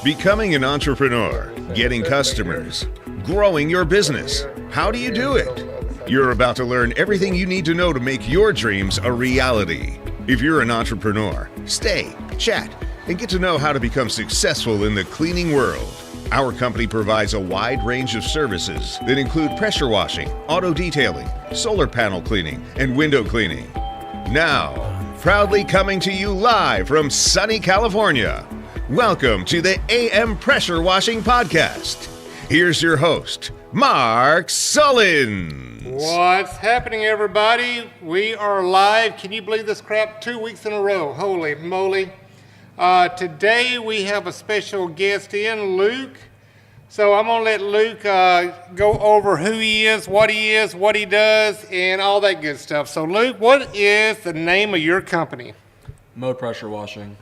Becoming an entrepreneur, getting customers, growing your business. How do you do it? You're about to learn everything you need to know to make your dreams a reality. If you're an entrepreneur, stay, chat, and get to know how to become successful in the cleaning world. Our company provides a wide range of services that include pressure washing, auto detailing, solar panel cleaning, and window cleaning. Now, proudly coming to you live from sunny California, welcome to the AM Pressure Washing Podcast. Here's your host, Mark Sullins. What's happening, everybody? We are live. Can you believe this crap? 2 weeks in a row. Holy moly. Today we have a special guest in, Luke. So I'm going to let Luke go over who he is, what he does, and all that good stuff. So Luke, what is the name of your company? Mode Pressure Washing.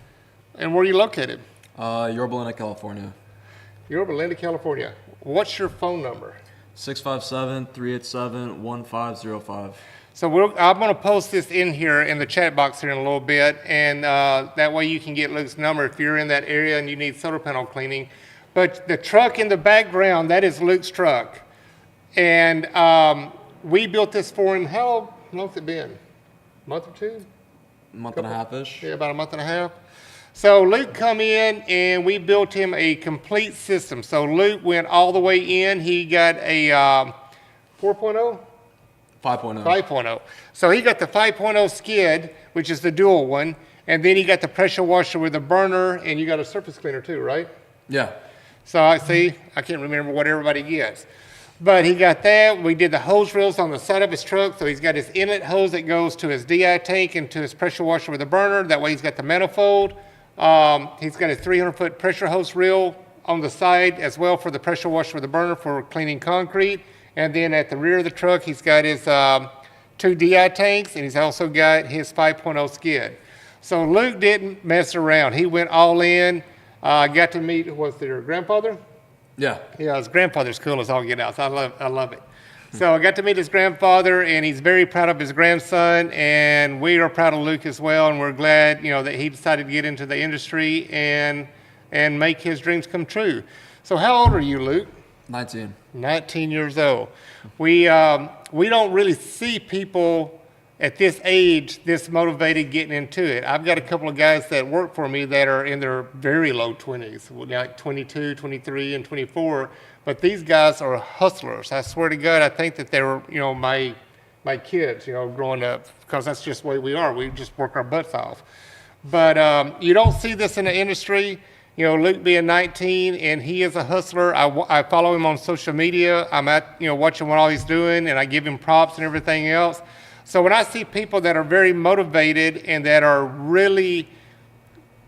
And where are you located? Yorba Linda, California. Yorba Linda, California. What's your phone number? 657-387-1505. So I'm going to post this in here in the chat box here in a little bit, and that way you can get Luke's number if you're in that area and you need solar panel cleaning. But the truck in the background, that is Luke's truck. And we built this for him. How long has it been? A month or two? Month and a half-ish. Yeah, about a month and a half. So Luke come in and we built him a complete system. So Luke went all the way in. He got a 4.0? 5.0. 5.0. So he got the 5.0 skid, which is the dual one, and then he got the pressure washer with a burner, and you got a surface cleaner too, right? Yeah. So I can't remember what everybody gets. But he got that. We did the hose reels on the side of his truck, so he's got his inlet hose that goes to his DI tank and to his pressure washer with a burner. That way he's got the manifold. He's got a 300-foot pressure hose reel on the side as well for the pressure washer with a burner for cleaning concrete. And then at the rear of the truck, he's got his 2 DI tanks, and he's also got his 5.0 skid. So Luke didn't mess around. He went all in. Got to meet, was their grandfather? Yeah. Yeah, his grandfather's cool as all get out. So I love it. So I got to meet his grandfather, and he's very proud of his grandson, and we are proud of Luke as well, and we're glad, that he decided to get into the industry and make his dreams come true. So how old are you, Luke? 19. 19 years old. We don't really see people at this age this motivated getting into it. I've got a couple of guys that work for me that are in their very low 20s, like 22, 23, and 24. But these guys are hustlers. I swear to God, I think that they were, my kids, growing up, because that's just the way we are. We just work our butts off. But you don't see this in the industry. Luke being 19, and he is a hustler. I follow him on social media. I'm watching what all he's doing, and I give him props and everything else. So when I see people that are very motivated and that are really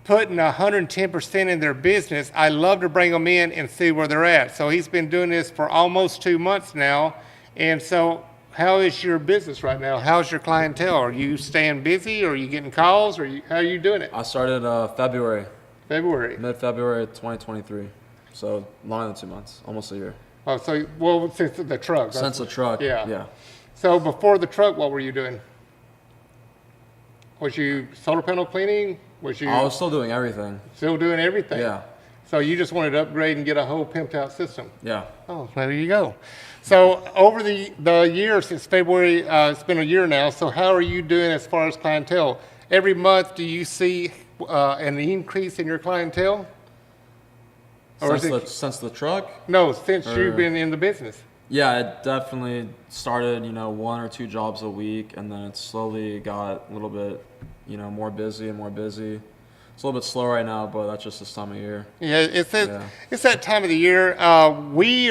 putting 110% in their business, I love to bring them in and see where they're at. So he's been doing this for almost 2 months now. And so how is your business right now? How's your clientele? Are you staying busy, or are you getting calls, or how are you doing it? I started February. Mid-February 2023. So longer than 2 months, almost a year. Oh, so, since the truck. Since the truck, yeah. So before the truck, what were you doing? Was you solar panel cleaning? I was still doing everything. Still doing everything? Yeah. So you just wanted to upgrade and get a whole pimped out system? Yeah. Oh, there you go. So over the year since February, it's been a year now, so how are you doing as far as clientele? Every month, do you see an increase in your clientele? Since the truck? No, since you've been in the business. Yeah, it definitely started, 1 or 2 jobs a week, and then it slowly got a little bit, more busy and more busy. It's a little bit slow right now, but that's just this time of year. Yeah, it's that time of the year. We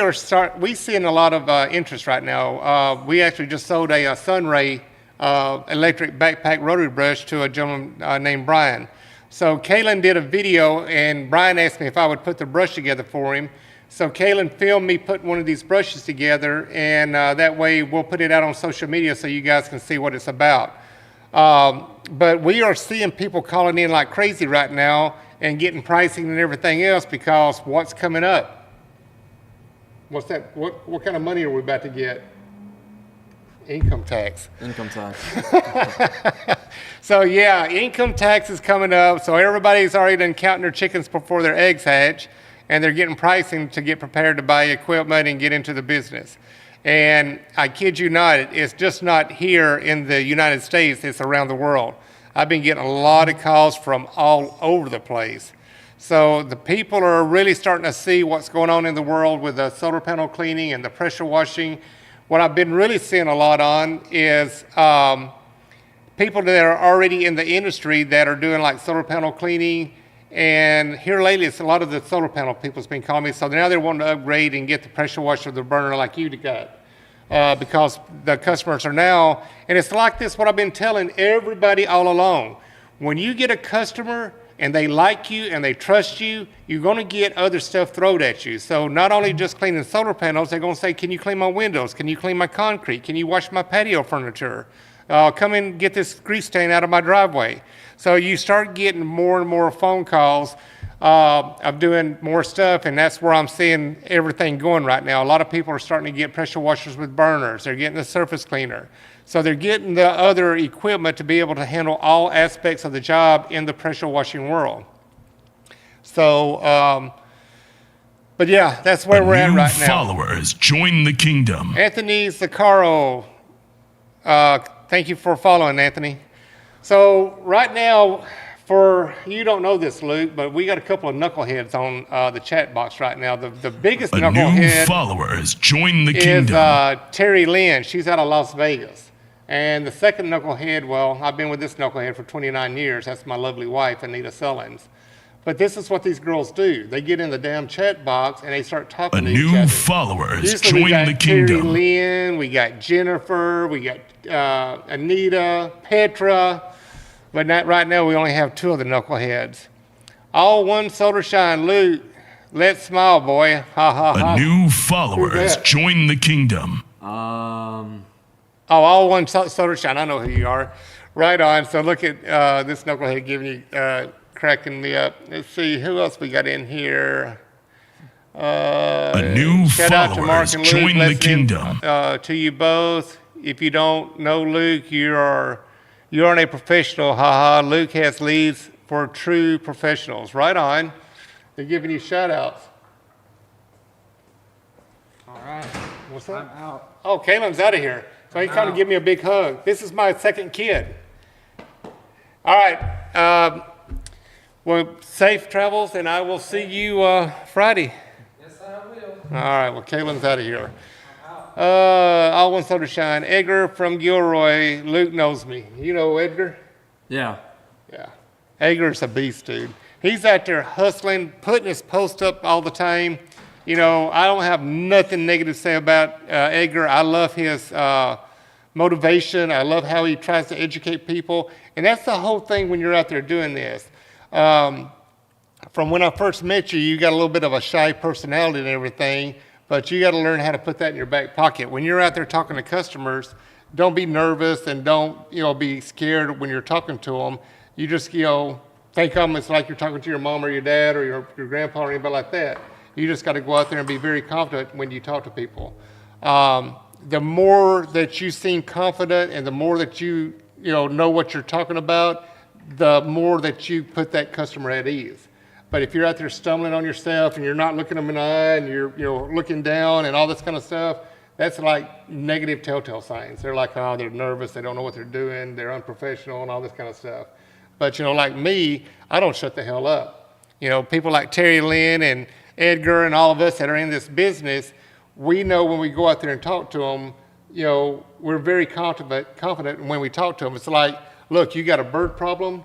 seeing a lot of interest right now. We actually just sold a Sunray electric backpack rotary brush to a gentleman named Brian. So Kalen did a video, and Brian asked me if I would put the brush together for him. So Kalen filmed me putting one of these brushes together, and that way we'll put it out on social media so you guys can see what it's about. But we are seeing people calling in like crazy right now and getting pricing and everything else, because what's coming up? What's that? What kind of money are we about to get? Income tax. Income tax. So yeah, income tax is coming up. So everybody's already done counting their chickens before their eggs hatch. and they're getting pricing to get prepared to buy equipment and get into the business. And I kid you not, it's just not here in the United States, it's around the world. I've been getting a lot of calls from all over the place. So the people are really starting to see what's going on in the world with the solar panel cleaning and the pressure washing. What I've been really seeing a lot on is people that are already in the industry that are doing like solar panel cleaning. And here lately, it's a lot of the solar panel people's been calling me. So now they're wanting to upgrade and get the pressure washer, the burner like you got. Because the customers are now, and it's like this, what I've been telling everybody all along. When you get a customer and they like you and they trust you, you're going to get other stuff thrown at you. So not only just cleaning solar panels, they're going to say, can you clean my windows? Can you clean my concrete? Can you wash my patio furniture? Come and get this grease stain out of my driveway. So you start getting more and more phone calls of doing more stuff, and that's where I'm seeing everything going right now. A lot of people are starting to get pressure washers with burners. They're getting the surface cleaner. So they're getting the other equipment to be able to handle all aspects of the job in the pressure washing world. So, but yeah, that's where we're at right now. Followers join the kingdom. Anthony Zaccaro, thank you for following, Anthony. So right now, for you don't know this, Luke, but we got a couple of knuckleheads on the chat box right now. The biggest knucklehead new followers join the is kingdom. Terry Lynn. She's out of Las Vegas. And the second knucklehead, well, I've been with this knucklehead for 29 years. That's my lovely wife, Anita Sullins. But this is what these girls do. They get in the damn chat box and they start talking to each other. New followers Usually join the kingdom. Terry Lynn, we got Jennifer, we got Anita, Petra. But not right now, we only have two of the knuckleheads. All one solar shine, Luke. Let's smile, boy. Ha ha ha. New followers join the kingdom. Oh, all one solar shine. I know who you are. Right on. So look at this knucklehead giving you, cracking me up. Let's see who else we got in here. New shout out to Mark followers and Luke. join the Blessings, kingdom. to you both. If you don't know Luke, you aren't a professional. Haha. Luke has leads for true professionals. Right on. They're giving you shout outs. All right. What's that? I'm out. Oh, Caelan's out of here. So he's trying to give me a big hug. This is my second kid. All right. Well, safe travels, and I will see you Friday. Yes, I will. All right. Well, Caelan's out of here. All one soda shine. Edgar from Gilroy. Luke knows me. You know Edgar? Yeah. Yeah. Edgar's a beast, dude. He's out there hustling, putting his post up all the time. You know, I don't have nothing negative to say about Edgar. I love his motivation. I love how he tries to educate people. And that's the whole thing when you're out there doing this. From when I first met you, you got a little bit of a shy personality and everything, but you got to learn how to put that in your back pocket. When you're out there talking to customers, don't be nervous and don't, be scared when you're talking to them. You just, think of them as like you're talking to your mom or your dad or your grandpa or anybody like that. You just got to go out there and be very confident when you talk to people. The more that you seem confident and the more that you know what you're talking about, the more that you put that customer at ease. But if you're out there stumbling on yourself and you're not looking them in the eye and you're looking down and all this kind of stuff, that's like negative telltale signs. They're like, oh, they're nervous, they don't know what they're doing, they're unprofessional and all this kind of stuff. But like me, I don't shut the hell up. People like Terry Lynn and Edgar and all of us that are in this business, we know when we go out there and talk to them, we're very confident when we talk to them. It's like, look, you got a bird problem.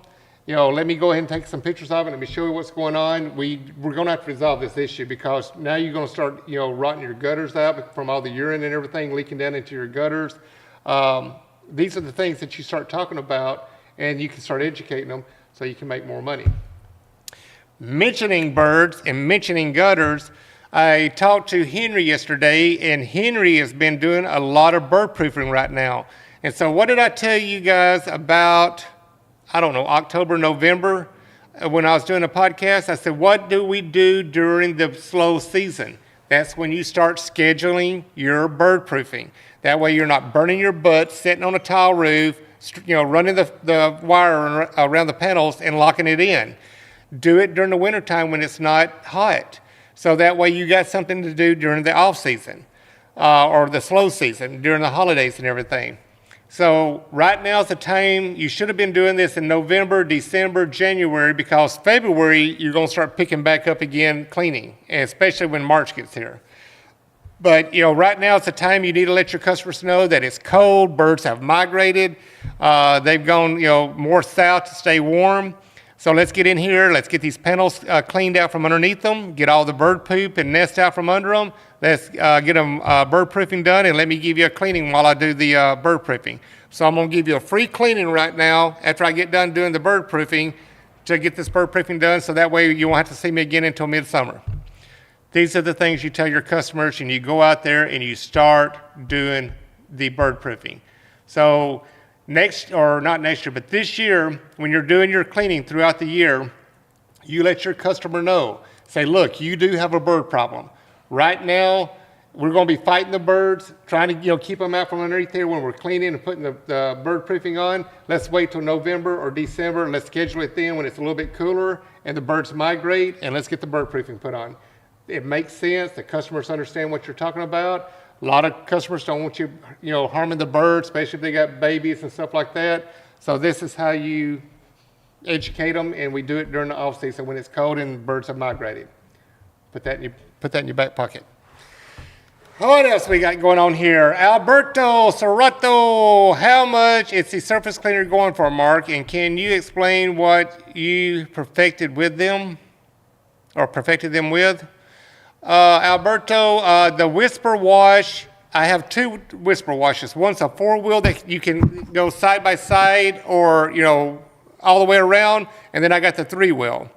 Let me go ahead and take some pictures of it. Let me show you what's going on. We're going to have to resolve this issue because now you're going to start, rotting your gutters out from all the urine and everything leaking down into your gutters. These are the things that you start talking about, and you can start educating them so you can make more money. Mentioning birds and mentioning gutters, I talked to Henry yesterday, and Henry has been doing a lot of bird proofing right now. And so what did I tell you guys about, October, November, when I was doing a podcast? I said, what do we do during the slow season? That's when you start scheduling your bird proofing. That way you're not burning your butt, sitting on a tile roof, running the wire around the panels and locking it in. Do it during the wintertime when it's not hot. So that way you got something to do during the off season or the slow season, during the holidays and everything. So right now is the time. You should have been doing this in November, December, January, because February you're going to start picking back up again cleaning, and especially when March gets here. But right now it's the time you need to let your customers know that it's cold. Birds have migrated. They've gone more south to stay warm. So let's get in here. Let's get these panels cleaned out from underneath them. Get all the bird poop and nest out from under them. Let's get them bird proofing done, and let me give you a cleaning while I do the bird proofing. So I'm going to give you a free cleaning right now after I get done doing the bird proofing to get this bird proofing done, so that way you won't have to see me again until midsummer. These are the things you tell your customers, and you go out there and you start doing the bird proofing. So not next year, but this year, when you're doing your cleaning throughout the year, you let your customer know. Say, look, you do have a bird problem. Right now, we're going to be fighting the birds, trying to keep them out from underneath here when we're cleaning and putting the bird proofing on. Let's wait till November or December. Let's schedule it then when it's a little bit cooler and the birds migrate, and let's get the bird proofing put on. It makes sense. The customers understand what you're talking about. A lot of customers don't want you harming the birds, especially if they got babies and stuff like that. So this is how you educate them, and we do it during the off season when it's cold and birds have migrated. Put that in your back pocket. What else we got going on here? Alberto Serrato, how much is the surface cleaner going for, Mark? And can you explain what you perfected them with? Alberto, the Whisper Wash, I have two Whisper Washes. One's a 4-wheel that you can go side by side or, all the way around. And then I got the 3-wheel.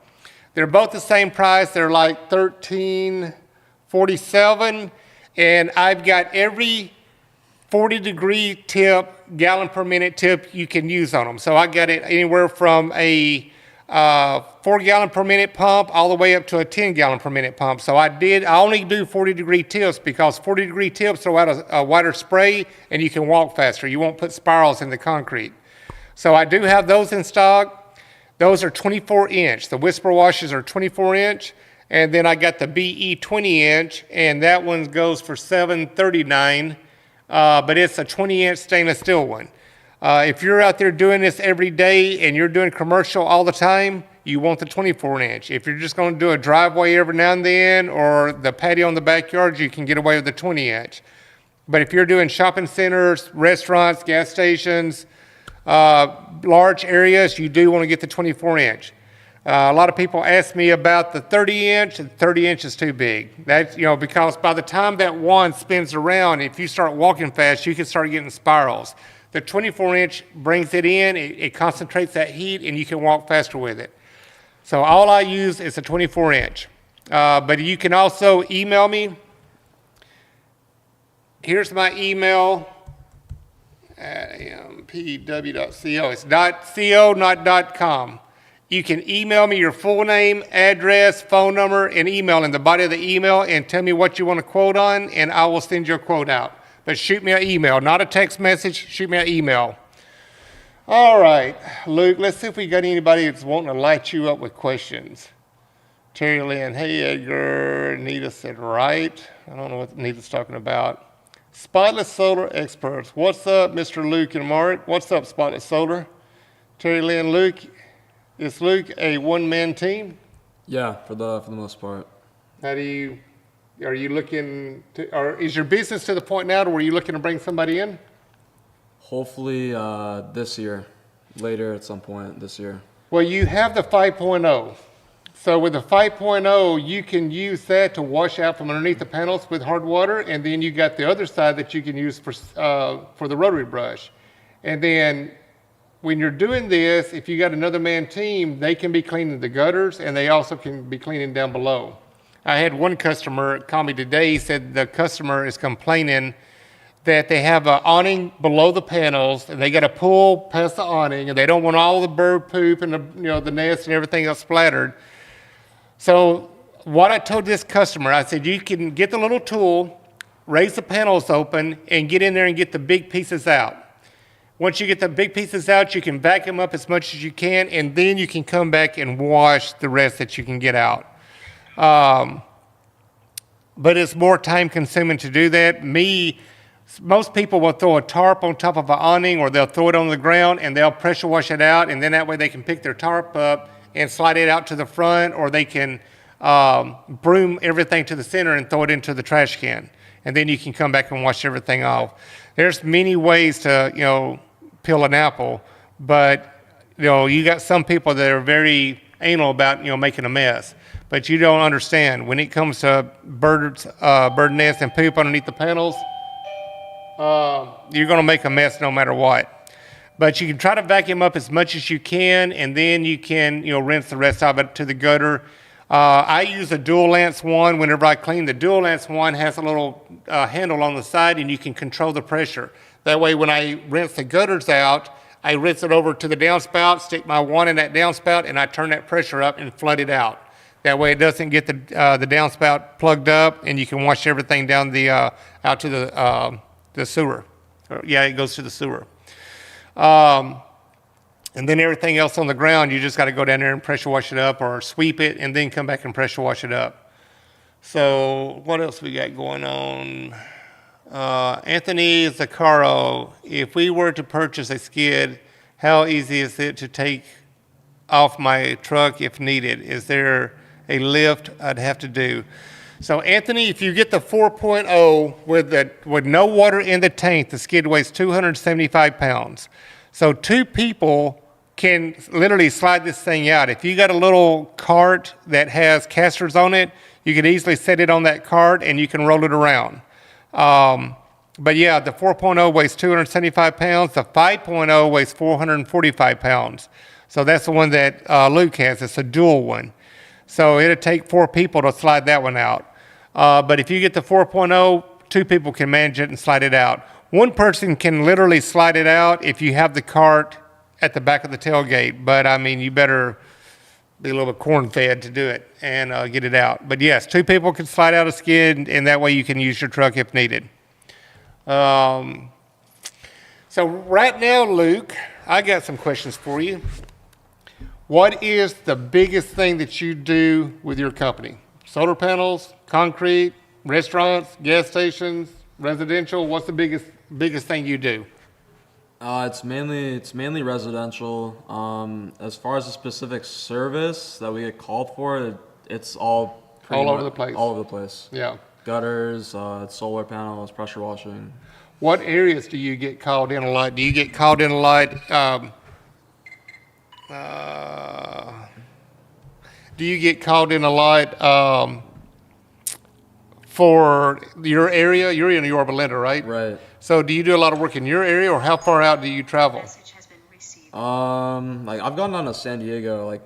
They're both the same price. They're like $13.47. And I've got every 40-degree tip, gallon per minute tip you can use on them. So I got it anywhere from a 4-gallon per minute pump all the way up to a 10-gallon per minute pump. So I only do 40-degree tips because 40-degree tips throw out a wider spray and you can walk faster. You won't put spirals in the concrete. So I do have those in stock. Those are 24-inch. The Whisper Washes are 24-inch. And then I got the BE 20-inch, and that one goes for $7.39, but it's a 20-inch stainless steel one. If you're out there doing this every day and you're doing commercial all the time, you want the 24-inch. If you're just going to do a driveway every now and then or the patio in the backyard, you can get away with the 20-inch. But if you're doing shopping centers, restaurants, gas stations, large areas, you do want to get the 24-inch. A lot of people ask me about the 30-inch. The 30-inch is too big. That's, because by the time that wand spins around, if you start walking fast, you can start getting spirals. The 24-inch brings it in, it concentrates that heat, and you can walk faster with it. So all I use is a 24-inch. But you can also email me. Here's my email at mpw.co. It's .co, not .com. You can email me your full name, address, phone number, and email in the body of the email and tell me what you want to quote on, and I will send you a quote out. But shoot me an email, not a text message. Shoot me an email. All right, Luke, let's see if we got anybody that's wanting to light you up with questions. Terry Lynn, hey, Edgar. Nita said, right. I don't know what Nita's talking about. Spotless Solar Experts. What's up, Mr. Luke and Mark? What's up, Spotless Solar? Terry Lynn, Luke. Is Luke a one-man team? Yeah, for the most part. Are you looking to, or is your business to the point now to where you're looking to bring somebody in? Hopefully this year, later at some point this year. Well, you have the 5.0. So with the 5.0, you can use that to wash out from underneath the panels with hard water, and then you got the other side that you can use for the rotary brush. And then when you're doing this, if you got another man team, they can be cleaning the gutters and they also can be cleaning down below. I had one customer call me today. He said the customer is complaining that they have an awning below the panels and they got to pull past the awning and they don't want all the bird poop and the nest and everything else splattered. So what I told this customer, I said, you can get the little tool, raise the panels open, and get in there and get the big pieces out. Once you get the big pieces out, you can vacuum up as much as you can, and then you can come back and wash the rest that you can get out. but it's more time consuming to do that. Most people will throw a tarp on top of an awning, or they'll throw it on the ground and they'll pressure wash it out, and then that way they can pick their tarp up and slide it out to the front, or they can broom everything to the center and throw it into the trash can, and then you can come back and wash everything off. There's many ways to peel an apple, but you got some people that are very anal about making a mess, but you don't understand when it comes to bird nests and poop underneath the panels. You're going to make a mess no matter what. But you can try to vacuum up as much as you can, and then you can rinse the rest of it to the gutter. I use a dual lance wand whenever I clean. The dual lance wand has a little handle on the side, and you can control the pressure. That way when I rinse the gutters out, I rinse it over to the downspout, stick my wand in that downspout, and I turn that pressure up and flood it out. That way it doesn't get the downspout plugged up, and you can wash everything down out to the sewer. It goes to the sewer. And then everything else on the ground, you just got to go down there and pressure wash it up, or sweep it and then come back and pressure wash it up. So what else we got going on? Anthony Zaccaro, if we were to purchase a skid, how easy is it to take off my truck if needed? Is there a lift I'd have to do? So Anthony, if you get the 4.0 with no water in the tank, the skid weighs 275 pounds. So two people can literally slide this thing out. If you got a little cart that has casters on it, you could easily set it on that cart and you can roll it around. But yeah, the 4.0 weighs 275 pounds. The 5.0 weighs 445 pounds. So that's the one that Luke has. It's a dual one. So it'll take 4 people to slide that one out. But if you get the 4.0, 2 people can manage it and slide it out. One person can literally slide it out if you have the cart at the back of the tailgate. But I mean, you better be a little bit corn-fed to do it and get it out. But yes, 2 people can slide out a skid, and that way you can use your truck if needed. So right now, Luke, I got some questions for you. What is the biggest thing that you do with your company? Solar panels, concrete, restaurants, gas stations, residential? What's the biggest thing you do? It's mainly residential. As far as the specific service that we get called for, it's all All over the place. All over the place. Yeah. Gutters, solar panels, pressure washing. What areas do you get called in a lot? Do you get called in a lot? Do you get called in a lot for your area? You're in Yorba Linda, right? Right. So do you do a lot of work in your area, or how far out do you travel? Like I've gone down to San Diego. Like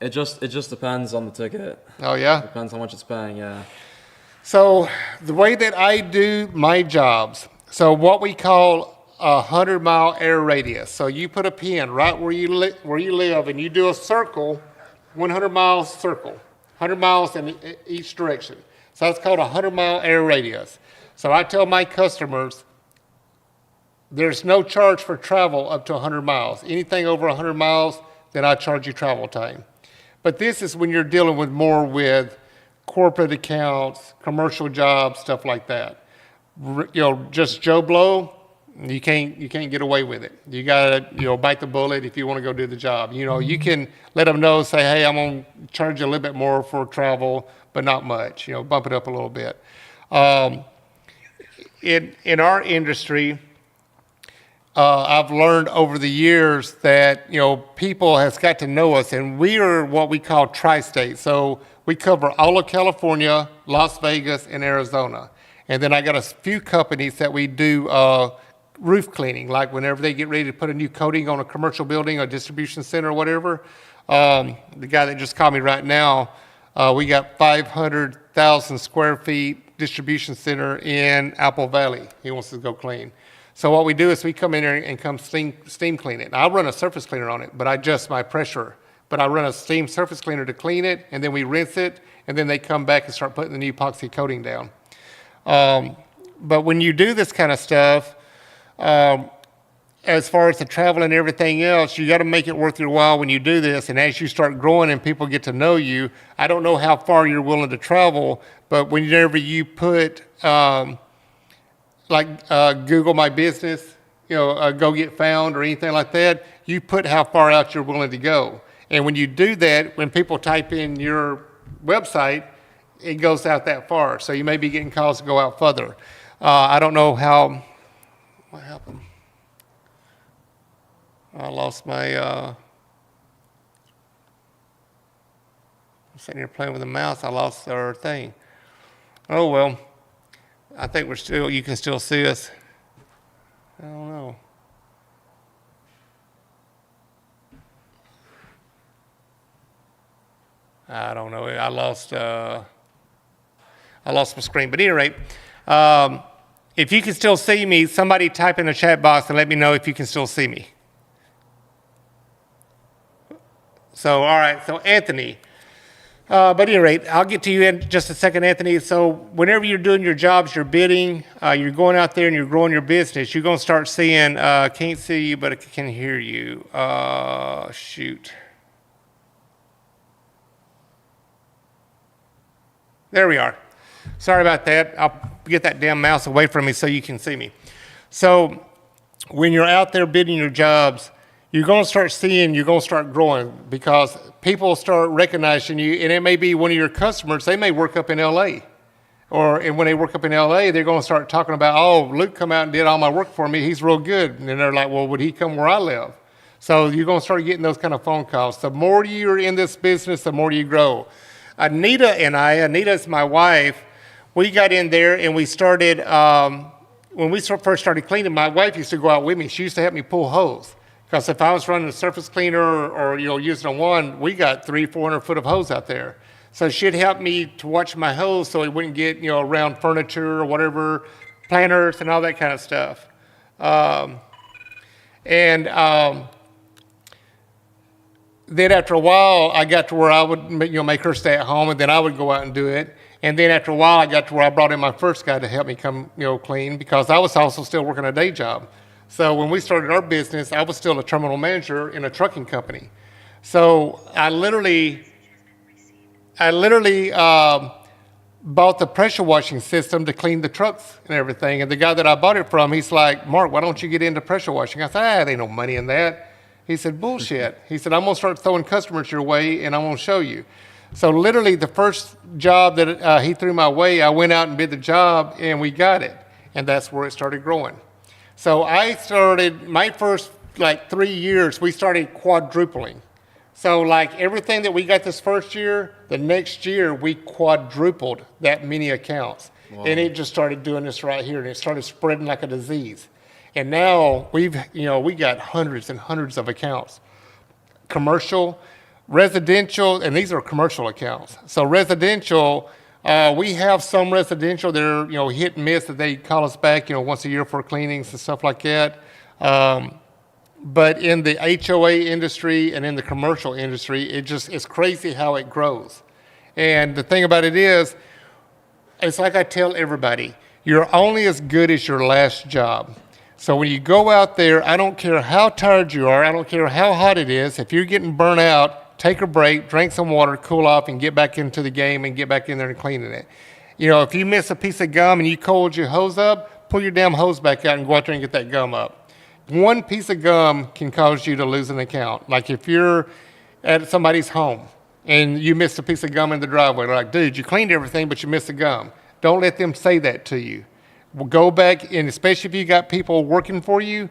it just depends on the ticket. Oh yeah? Depends how much it's paying. Yeah. So the way that I do my jobs, so what we call a 100-mile air radius. So you put a pin right where you live, and you do a circle, 100-mile circle, 100 miles in each direction. So that's called a 100-mile air radius. So I tell my customers, there's no charge for travel up to 100 miles. Anything over 100 miles, then I charge you travel time. But this is when you're dealing with corporate accounts, commercial jobs, stuff like that. Just Joe Blow, you can't get away with it. You gotta bite the bullet if you want to go do the job. You can let them know, say, hey, I'm gonna charge you a little bit more for travel, but not much. Bump it up a little bit. In our industry, I've learned over the years that people has got to know us, and we are what we call tri-state. So we cover all of California, Las Vegas, and Arizona. And then I got a few companies that we do roof cleaning, like whenever they get ready to put a new coating on a commercial building or distribution center or whatever. The guy that just called me right now, we got 500,000 square feet distribution center in Apple Valley. He wants to go clean. So what we do is we come in there and come steam clean it. And I'll run a surface cleaner on it, but I adjust my pressure. But I run a steam surface cleaner to clean it, and then we rinse it, and then they come back and start putting the new epoxy coating down. But when you do this kind of stuff, as far as the travel and everything else, you got to make it worth your while when you do this. And as you start growing and people get to know you, I don't know how far you're willing to travel, but whenever you put Google My Business, Go Get Found or anything like that, you put how far out you're willing to go. And when you do that, when people type in your website, it goes out that far. So you may be getting calls to go out further. I don't know what happened. I lost my, I'm sitting here playing with the mouse. I lost our thing. Oh, well, I think you can still see us. I don't know. I don't know. I lost my screen. But at any rate, if you can still see me, somebody type in the chat box and let me know if you can still see me. So, all right. So, Anthony. But at any rate, I'll get to you in just a second, Anthony. So whenever you're doing your jobs, you're bidding, you're going out there and you're growing your business, you're going to start seeing, can't see you, but I can hear you. Shoot. There we are. Sorry about that. I'll get that damn mouse away from me so you can see me. So when you're out there bidding your jobs, you're going to start seeing, you're going to start growing because people start recognizing you, and it may be one of your customers. They may work up in L.A. And when they work up in L.A., they're going to start talking about, oh, Luke come out and did all my work for me. He's real good. And then they're like, well, would he come where I live? So you're going to start getting those kind of phone calls. The more you're in this business, the more you grow. Anita's my wife, we got in there and we started, when we first started cleaning, my wife used to go out with me. She used to help me pull hose. Because if I was running a surface cleaner or using a wand, we got 300-400 foot of hose out there. So she'd help me to watch my hose so it wouldn't get around furniture or whatever, planters and all that kind of stuff. Then after a while, I got to where I would make her stay at home, and then I would go out and do it. And then after a while, I got to where I brought in my first guy to help me come clean because I was also still working a day job. So when we started our business, I was still a terminal manager in a trucking company. So I literally bought the pressure washing system to clean the trucks and everything. And the guy that I bought it from, he's like, Mark, why don't you get into pressure washing? I said, there ain't no money in that. He said, bullshit. He said, I'm going to start throwing customers your way, and I'm going to show you. So literally the first job that he threw my way, I went out and bid the job, and we got it. And that's where it started growing. So I started, my first 3 years, we started quadrupling. So everything that we got this first year, the next year we quadrupled that many accounts. Wow. And it just started doing this right here, and it started spreading like a disease. And now we got hundreds and hundreds of accounts. Commercial, residential, and these are commercial accounts. So residential, we have some residential that are, hit and miss that they call us back, once a year for cleanings and stuff like that. But in the HOA industry and in the commercial industry, it's crazy how it grows. And the thing about it is, it's like I tell everybody, you're only as good as your last job. So when you go out there, I don't care how tired you are, I don't care how hot it is, if you're getting burnt out, take a break, drink some water, cool off, and get back into the game and get back in there and cleaning it. If you miss a piece of gum and you cold your hose up, pull your damn hose back out and go out there and get that gum up. One piece of gum can cause you to lose an account. Like if you're at somebody's home and you missed a piece of gum in the driveway, they're like, dude, you cleaned everything, but you missed the gum. Don't let them say that to you. Well, go back, and especially if you got people working for you,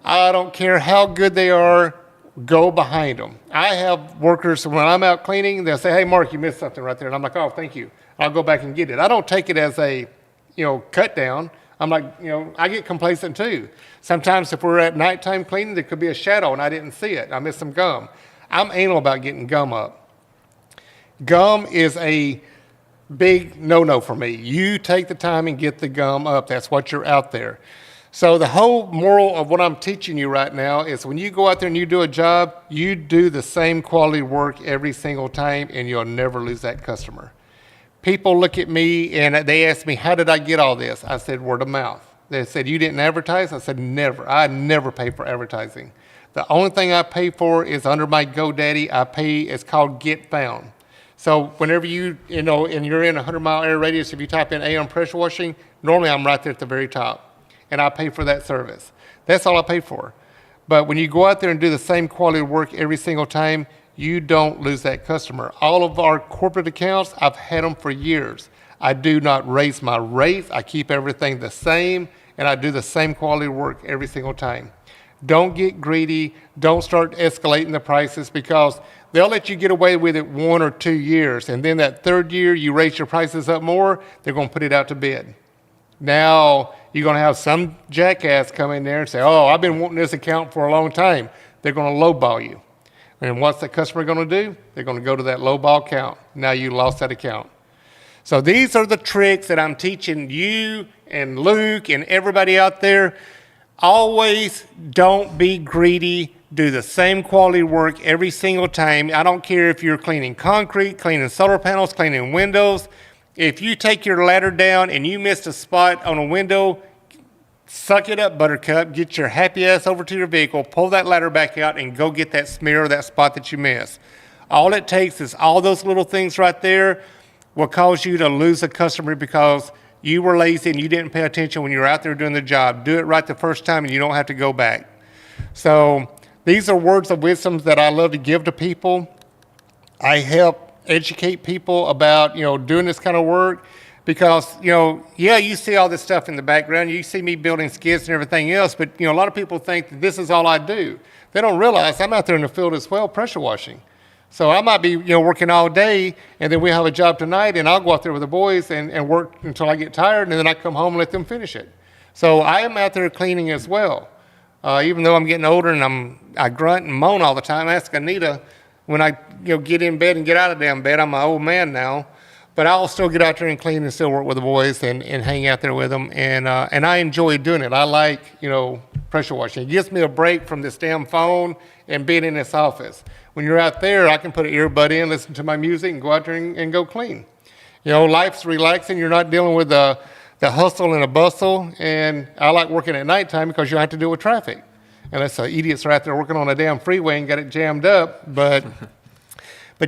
I don't care how good they are, go behind them. I have workers, when I'm out cleaning, they'll say, hey, Mark, you missed something right there. And I'm like, oh, thank you. I'll go back and get it. I don't take it as a, cut down. I'm like, I get complacent too. Sometimes if we're at nighttime cleaning, there could be a shadow and I didn't see it. I missed some gum. I'm anal about getting gum up. Gum is a big no-no for me. You take the time and get the gum up. That's what you're out there. So the whole moral of what I'm teaching you right now is when you go out there and you do a job, you do the same quality work every single time and you'll never lose that customer. People look at me and they ask me, how did I get all this? I said, word of mouth. They said, you didn't advertise? I said, never. I never pay for advertising. The only thing I pay for is under my GoDaddy. I pay, it's called Get Found. So whenever and you're in a 100-mile area radius, if you type in AM pressure washing, normally I'm right there at the very top. And I pay for that service. That's all I pay for. But when you go out there and do the same quality of work every single time, you don't lose that customer. All of our corporate accounts, I've had them for years. I do not raise my rates. I keep everything the same, and I do the same quality of work every single time. Don't get greedy. Don't start escalating the prices, because they'll let you get away with it 1 or 2 years, and then that third year you raise your prices up more, they're going to put it out to bid. Now you're going to have some jackass come in there and say, oh, I've been wanting this account for a long time. They're going to lowball you. And what's the customer going to do? They're going to go to that lowball account. Now you lost that account. So these are the tricks that I'm teaching you and Luke and everybody out there. Always don't be greedy. Do the same quality work every single time. I don't care if you're cleaning concrete, cleaning solar panels, cleaning windows. If you take your ladder down and you missed a spot on a window, suck it up, Buttercup. Get your happy ass over to your vehicle, pull that ladder back out, and go get that smear or that spot that you missed. All it takes is all those little things right there will cause you to lose a customer because you were lazy and you didn't pay attention when you were out there doing the job. Do it right the first time and you don't have to go back. So these are words of wisdom that I love to give to people. I help educate people about, doing this kind of work because, you see all this stuff in the background. You see me building skids and everything else, but, a lot of people think that this is all I do. They don't realize I'm out there in the field as well, pressure washing. So I might be, working all day, and then we have a job tonight, and I'll go out there with the boys and work until I get tired, and then I come home and let them finish it. So I am out there cleaning as well. Even though I'm getting older and I grunt and moan all the time. Ask Anita when I get in bed and get out of damn bed. I'm an old man now, but I'll still get out there and clean and still work with the boys and hang out there with them. And I enjoy doing it. I like pressure washing. It gives me a break from this damn phone and being in this office. When you're out there, I can put an earbud in, listen to my music, and go out there and go clean. Life's relaxing. You're not dealing with the hustle and the bustle. And I like working at nighttime because you don't have to deal with traffic. Unless idiots are out there working on a damn freeway and got it jammed up. But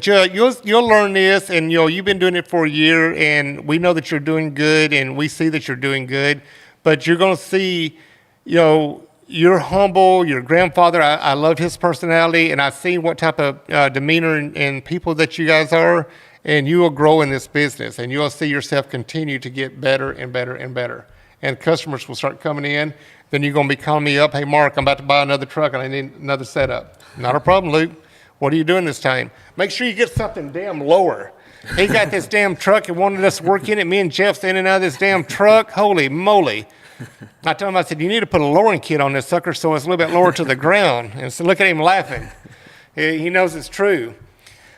you'll learn this, and you've been doing it for a year, and we know that you're doing good, and we see that you're doing good. But you're going to see, you're humble. Your grandfather, I love his personality, and I've seen what type of demeanor and people that you guys are, and you will grow in this business, and you'll see yourself continue to get better and better and better. And customers will start coming in. Then you're going to be calling me up, hey, Mark, I'm about to buy another truck, and I need another setup. Not a problem, Luke. What are you doing this time? Make sure you get something damn lower. He got this damn truck and wanted us to work in it. Me and Jeff's in and out of this damn truck. Holy moly. I told him, I said, you need to put a lowering kit on this sucker so it's a little bit lower to the ground. And so look at him laughing. He knows it's true.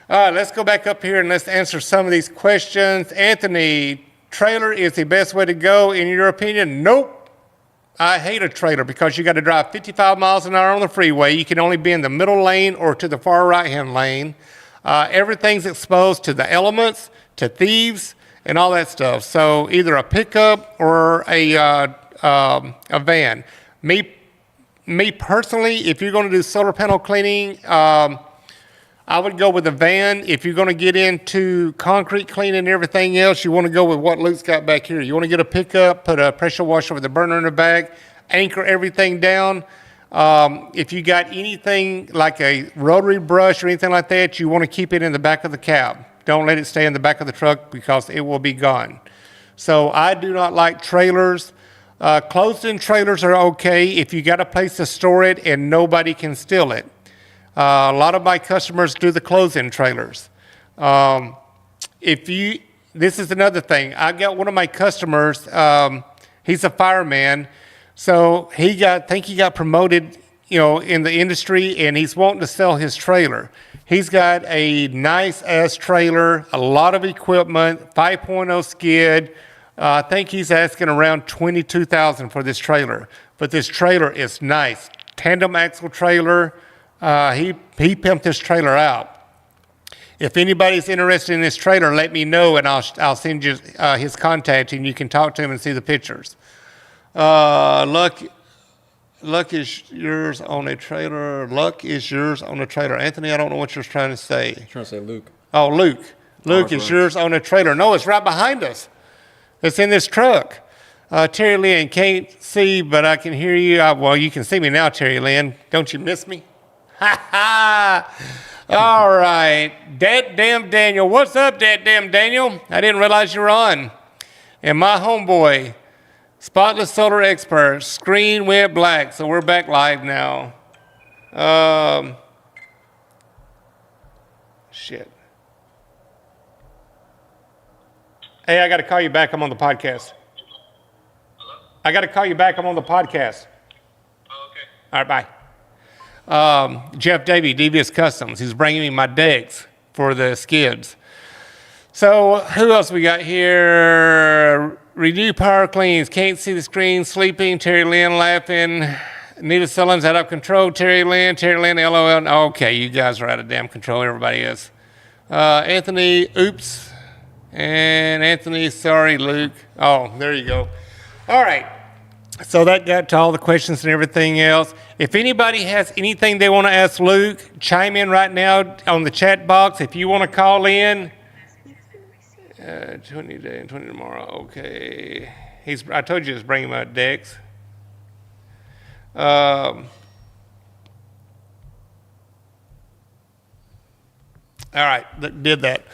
All right, let's go back up here and let's answer some of these questions. Anthony, trailer is the best way to go in your opinion? Nope. I hate a trailer because you got to drive 55 miles an hour on the freeway. You can only be in the middle lane or to the far right-hand lane. Everything's exposed to the elements, to thieves, and all that stuff. So either a pickup or a van. Me personally, if you're going to do solar panel cleaning, I would go with a van. If you're going to get into concrete cleaning and everything else, you want to go with what Luke's got back here. You want to get a pickup, put a pressure washer with a burner in the back, anchor everything down. If you got anything like a rotary brush or anything like that, you want to keep it in the back of the cab. Don't let it stay in the back of the truck because it will be gone. So I do not like trailers. Closed-in trailers are okay if you got a place to store it and nobody can steal it. A lot of my customers do the close-in trailers. This is another thing. I got one of my customers, he's a fireman, so he got promoted, in the industry, and he's wanting to sell his trailer. He's got a nice-ass trailer, a lot of equipment, 5.0 skid. I think he's asking around $22,000 for this trailer. But this trailer is nice. Tandem axle trailer. He pimped this trailer out. If anybody's interested in this trailer, let me know, and I'll send you his contact, and you can talk to him and see the pictures. Luck is yours on a trailer. Luck is yours on a trailer. Anthony, I don't know what you're trying to say. I'm trying to say Luke. Oh, Luke. Luke is Reference. yours on a trailer. No, it's right behind us. It's in this truck. Terry Lynn, can't see, but I can hear you. Well, you can see me now, Terry Lynn. Don't you miss me? Ha ha! All right. Dat damn Daniel. What's up, Dat damn Daniel? I didn't realize you were on. And my homeboy, Spotless Solar Expert, screen went black, so we're back live now. Shit. Hey, I got to call you back. I'm on the podcast. I got to call you back. I'm on the podcast. Oh, okay. All right, bye. Jeff Davey, Devious Customs. He's bringing me my decks for the skids. So who else we got here? Renew Power Cleans. Can't see the screen. Sleeping. Terry Lynn laughing. Nita Sullins out of control. Terry Lynn, LOL. Okay, you guys are out of damn control. Everybody is. Anthony, oops. And Anthony, sorry, Luke. Oh, there you go. All right. So that got to all the questions and everything else. If anybody has anything they want to ask Luke, chime in right now on the chat box. If you want to call in, 20 today and 20 tomorrow. Okay. I told you to bring him out decks. All right, did that.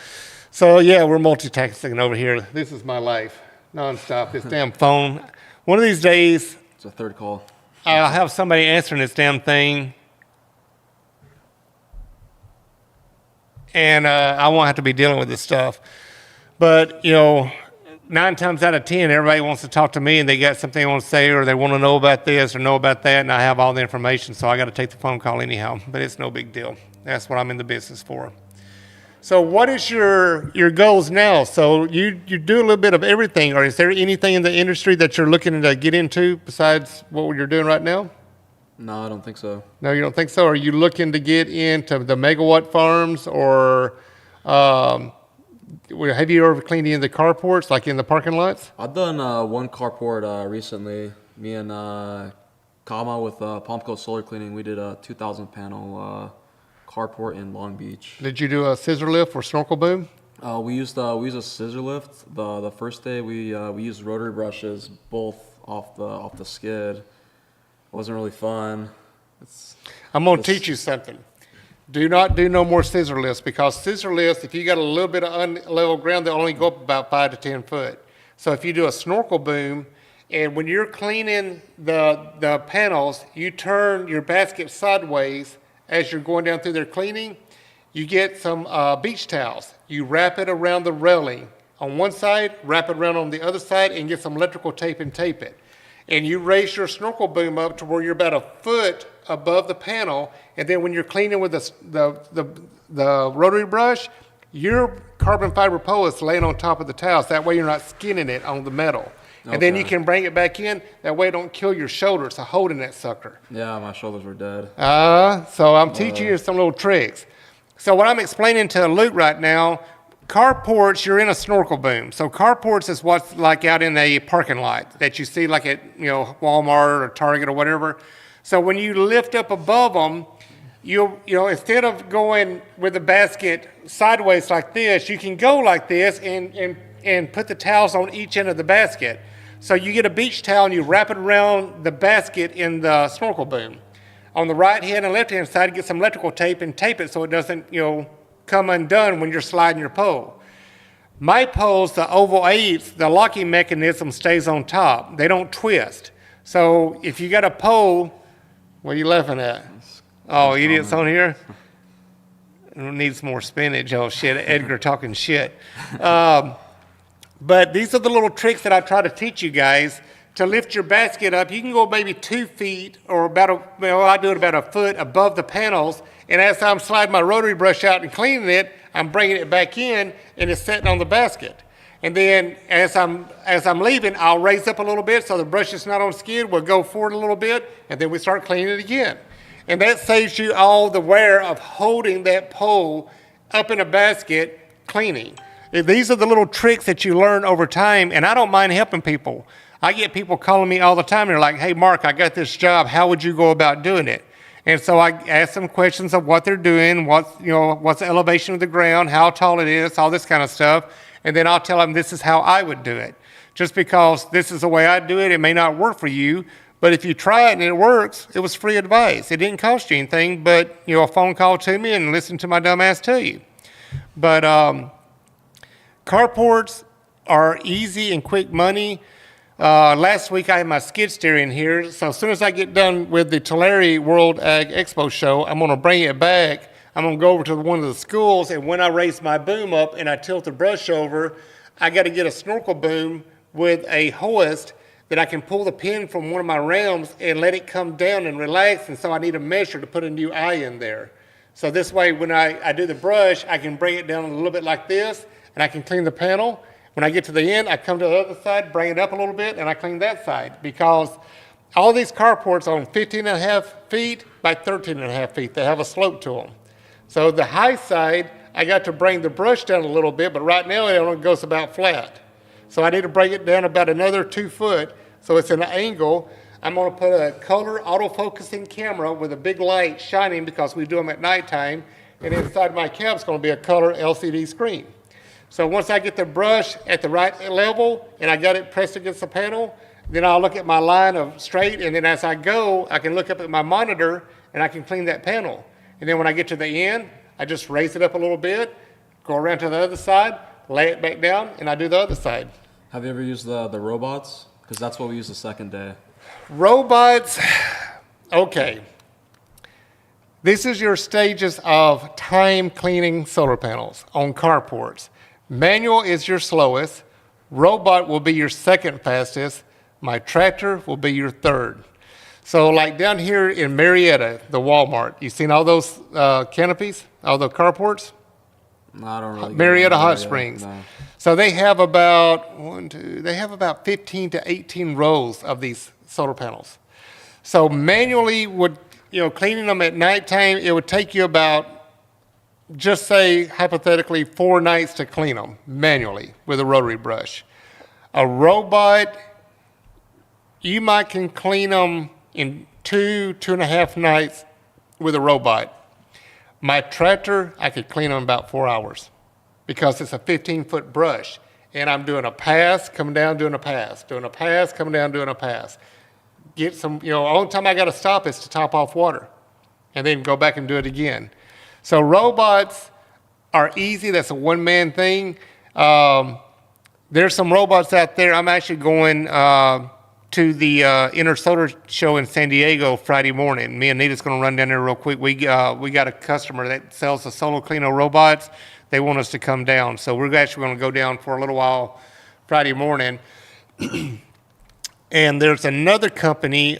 So yeah, we're multitasking over here. This is my life, nonstop. This damn phone. One of these days, It's a third call. I'll have somebody answering this damn thing, and I won't have to be dealing with this stuff. But, 9 times out of 10, everybody wants to talk to me, and they got something they want to say, or they want to know about this or know about that, and I have all the information, so I got to take the phone call anyhow. But it's no big deal. That's what I'm in the business for. So what is your goals now? So you do a little bit of everything, or is there anything in the industry that you're looking to get into besides what you're doing right now? No, I don't think so. No, you don't think so? Are you looking to get into the megawatt farms, or have you ever cleaned any of the carports, like in the parking lots? I've done one carport recently. Me and Kama with Palmco Solar Cleaning, we did a 2,000 panel carport in Long Beach. Did you do a scissor lift or snorkel boom? We used a scissor lift. The first day we used rotary brushes both off the skid. It wasn't really fun. I'm going to teach you something. Do not do no more scissor lifts, because scissor lifts, if you got a little bit of unlevel ground, they'll only go up about 5 to 10 foot. So if you do a snorkel boom, and when you're cleaning the panels, you turn your basket sideways as you're going down through there cleaning, you get some beach towels. You wrap it around the railing on one side, wrap it around on the other side, and get some electrical tape and tape it. And you raise your snorkel boom up to where you're about a foot above the panel, and then when you're cleaning with the rotary brush, your carbon fiber pole is laying on top of the towels. That way you're not skinning it on the metal. And then you can bring it back in. That way it don't kill your shoulders to holding that sucker. Yeah, my shoulders were dead. So I'm teaching you some little tricks. So what I'm explaining to Luke right now, carports, you're in a snorkel boom. So carports is what's like out in a parking lot that you see like at Walmart or Target or whatever. So when you lift up above them, you instead of going with the basket sideways like this, you can go like this and put the towels on each end of the basket. So you get a beach towel and you wrap it around the basket in the snorkel boom. On the right hand and left hand side, get some electrical tape and tape it so it doesn't, come undone when you're sliding your pole. My poles, the oval 8s, the locking mechanism stays on top. They don't twist. So if you got a pole, what are you laughing at? Oh, idiots on here? Needs more spinach. Oh, shit. Edgar talking shit. But these are the little tricks that I try to teach you guys to lift your basket up. You can go maybe 2 feet or I do it about a foot above the panels. And as I'm sliding my rotary brush out and cleaning it, I'm bringing it back in and it's sitting on the basket. And then as I'm leaving, I'll raise up a little bit so the brush is not on skid. We'll go forward a little bit and then we start cleaning it again. And that saves you all the wear of holding that pole up in a basket cleaning. These are the little tricks that you learn over time, and I don't mind helping people. I get people calling me all the time. They're like, hey, Mark, I got this job. How would you go about doing it? And so I ask them questions of what they're doing, what's the elevation of the ground, how tall it is, all this kind of stuff. And then I'll tell them this is how I would do it. Just because this is the way I do it, it may not work for you. But if you try it and it works, it was free advice. It didn't cost you anything but a phone call to me and listen to my dumb ass tell you. But carports are easy and quick money. Last week I had my skid steer in here, so as soon as I get done with the Tulare World Ag Expo show, I'm going to bring it back. I'm going to go over to one of the schools, and when I raise my boom up and I tilt the brush over, I got to get a snorkel boom with a hoist that I can pull the pin from one of my rams and let it come down and relax, and so I need a measure to put a new eye in there. So this way, when I do the brush, I can bring it down a little bit like this, and I can clean the panel. When I get to the end, I come to the other side, bring it up a little bit, and I clean that side, because all these carports on 15.5 feet by 13.5 feet, they have a slope to them. So the high side, I got to bring the brush down a little bit, but right now it only goes about flat. So I need to bring it down about another 2 foot, so it's an angle. I'm going to put a color autofocusing camera with a big light shining, because we do them at nighttime, and inside my cab is going to be a color LCD screen. So once I get the brush at the right level and I got it pressed against the panel, then I'll look at my line of straight, and then as I go, I can look up at my monitor and I can clean that panel. And then when I get to the end, I just raise it up a little bit, go around to the other side, lay it back down, and I do the other side. Have you ever used the robots? Because that's what we used the second day. Robots, okay. This is your stages of time cleaning solar panels on carports. Manual is your slowest. Robot will be your second fastest. My tractor will be your third. So like down here in Marietta, the Walmart, you seen all those canopies, all the carports? No, I don't really. Marietta Hot Springs. No. So they have about 15 to 18 rows of these solar panels. So manually cleaning them at nighttime, it would take you about, just say hypothetically, 4 nights to clean them manually with a rotary brush. A robot, you might can clean them in 2.5 nights with a robot. My tractor, I could clean them in about 4 hours, because it's a 15-foot brush, and I'm doing a pass, coming down, doing a pass, doing a pass, coming down, doing a pass. Get some, only time I got to stop is to top off water, and then go back and do it again. So robots are easy. That's a one-man thing. There's some robots out there. I'm actually going to the Inner Solar Show in San Diego Friday morning. Me and Nita's going to run down there real quick. We got a customer that sells the Solo Cleano robots. They want us to come down. So we're actually going to go down for a little while Friday morning. And there's another company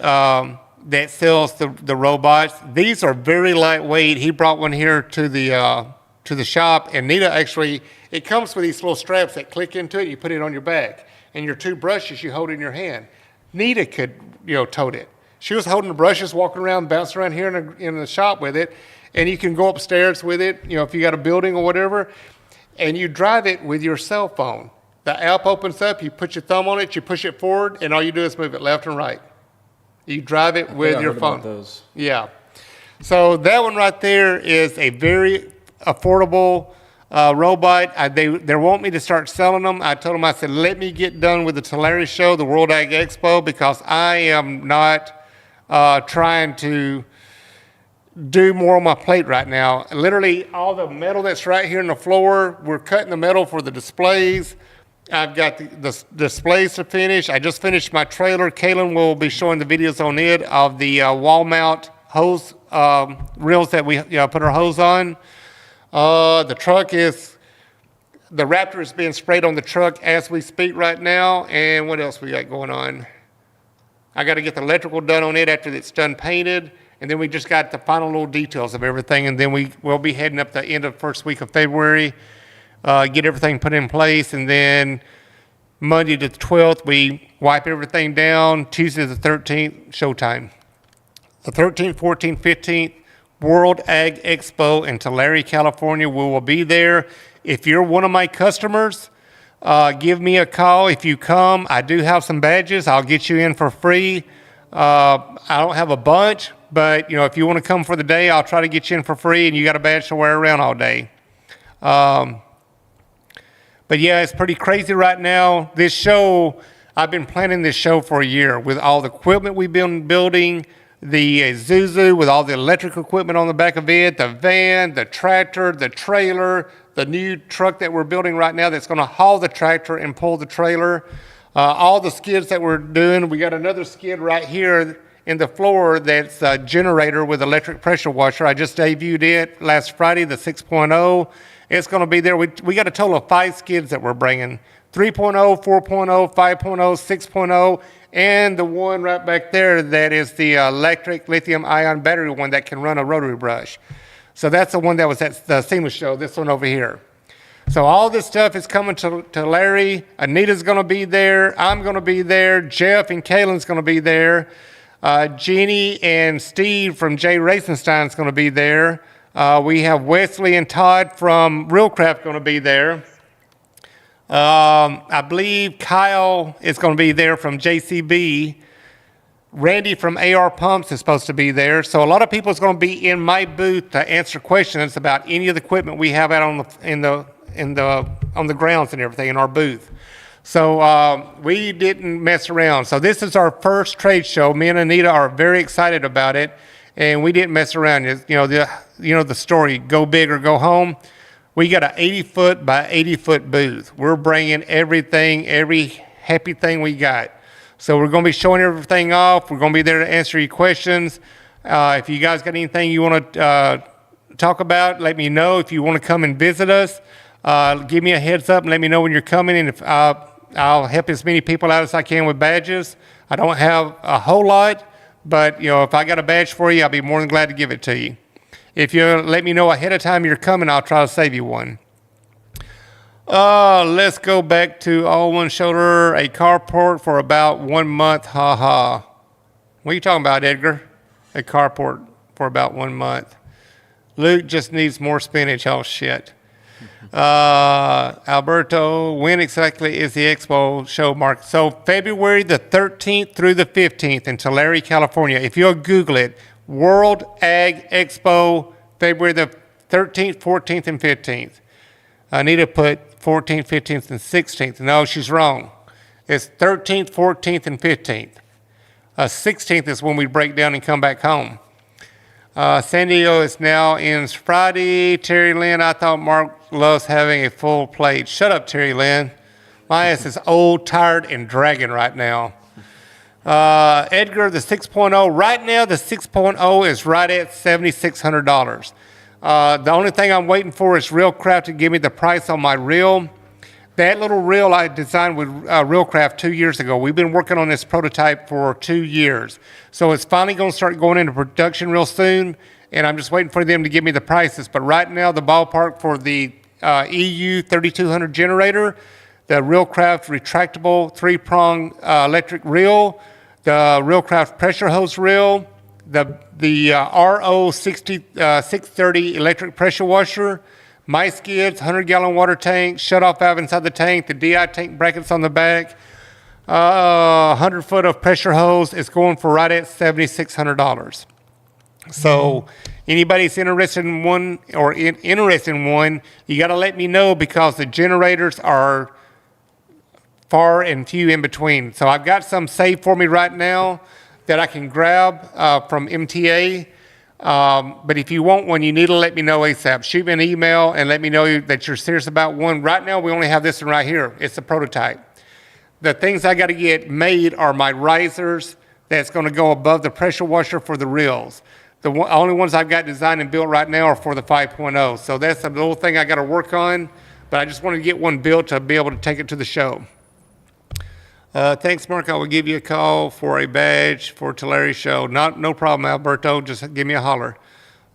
that sells the robots. These are very lightweight. He brought one here to the shop, and Nita actually, it comes with these little straps that click into it. You put it on your back, and your 2 brushes you hold in your hand. Nita could, tote it. She was holding the brushes, walking around, bouncing around here in the shop with it, and you can go upstairs with it, if you got a building or whatever, and you drive it with your cell phone. The app opens up, you put your thumb on it, you push it forward, and all you do is move it left and right. You drive it with your phone. Those. Yeah. So that one right there is a very affordable robot. They want me to start selling them. I told them, I said, let me get done with the Tulare show, the World Ag Expo, because I am not trying to do more on my plate right now. Literally all the metal that's right here in the floor, we're cutting the metal for the displays. I've got the displays to finish. I just finished my trailer. Kaylin will be showing the videos on it of the wall mount hose reels that we put our hose on. The Raptor is being sprayed on the truck as we speak right now. And what else we got going on? I got to get the electrical done on it after it's done painted. And then we just got the final little details of everything. And then we'll be heading up the end of the first week of February, get everything put in place. And then Monday the 12th, we wipe everything down. Tuesday the 13th, showtime. The 13th, 14th, 15th, World Ag Expo in Tulare, California. We will be there. If you're one of my customers, give me a call. If you come, I do have some badges. I'll get you in for free. I don't have a bunch, but if you want to come for the day, I'll try to get you in for free, and you got a badge to wear around all day. But yeah, it's pretty crazy right now. This show, I've been planning this show for a year with all the equipment we've been building, the Isuzu with all the electric equipment on the back of it, the van, the tractor, the trailer, the new truck that we're building right now that's going to haul the tractor and pull the trailer, all the skids that we're doing. We got another skid right here in the floor that's a generator with electric pressure washer. I just debuted it last Friday, the 6.0. It's going to be there. We got a total of 5 skids that we're bringing: 3.0, 4.0, 5.0, 6.0, and the one right back there that is the electric lithium-ion battery one that can run a rotary brush. So that's the one that was at the SEMA show, this one over here. So all this stuff is coming to Larry. Anita's going to be there. I'm going to be there. Jeff and Kaylin's going to be there. Jeannie and Steve from Jay Racenstein's going to be there. We have Wesley and Todd from Realcraft going to be there. I believe Kyle is going to be there from JCB. Randy from AR Pumps is supposed to be there. So a lot of people is going to be in my booth to answer questions about any of the equipment we have out on the grounds and everything in our booth. So we didn't mess around. So this is our first trade show. Me and Anita are very excited about it, and we didn't mess around. The story: go big or go home. We got an 80-foot by 80-foot booth. We're bringing everything, every happy thing we got. So we're going to be showing everything off. We're going to be there to answer your questions. If you guys got anything you want to talk about, let me know. If you want to come and visit us, give me a heads up and let me know when you're coming. And if I'll help as many people out as I can with badges. I don't have a whole lot, but if I got a badge for you, I'll be more than glad to give it to you. If you let me know ahead of time you're coming, I'll try to save you one. Let's go back to all one shoulder, a carport for about 1 month. Ha ha. What are you talking about, Edgar? A carport for about 1 month. Luke just needs more spinach. Oh shit. Alberto, when exactly is the expo show, Mark? So February the 13th through the 15th in Tulare, California. If you'll Google it, World Ag Expo, February the 13th, 14th, and 15th. Anita put 14th, 15th, and 16th. No, she's wrong. It's 13th, 14th, and 15th. 16th is when we break down and come back home. San Diego is now in Friday. Terry Lynn, I thought Mark loves having a full plate. Shut up, Terry Lynn. My ass is old, tired, and dragging right now. Edgar, the 6.0, right now the 6.0 is right at $7,600. The only thing I'm waiting for is Realcraft to give me the price on my reel. That little reel I designed with Realcraft 2 years ago. We've been working on this prototype for 2 years. So it's finally going to start going into production real soon, and I'm just waiting for them to give me the prices. But right now, the ballpark for the EU 3200 generator, the Realcraft retractable 3-prong electric reel, the Realcraft pressure hose reel, the RO 630 electric pressure washer, my skids, 100-gallon water tank, shut-off valve inside the tank, the DI tank brackets on the back, 100 foot of pressure hose is going for right at $7,600. So anybody's interested in one or interested in one, you got to let me know because the generators are far and few in between. So I've got some saved for me right now that I can grab from MTA. But if you want one, you need to let me know ASAP. Shoot me an email and let me know that you're serious about one. Right now, we only have this one right here. It's a prototype. The things I got to get made are my risers that's going to go above the pressure washer for the reels. The only ones I've got designed and built right now are for the 5.0. So that's a little thing I got to work on, but I just want to get one built to be able to take it to the show. Thanks, Mark. I will give you a call for a badge for Tulare show. No problem, Alberto. Just give me a holler.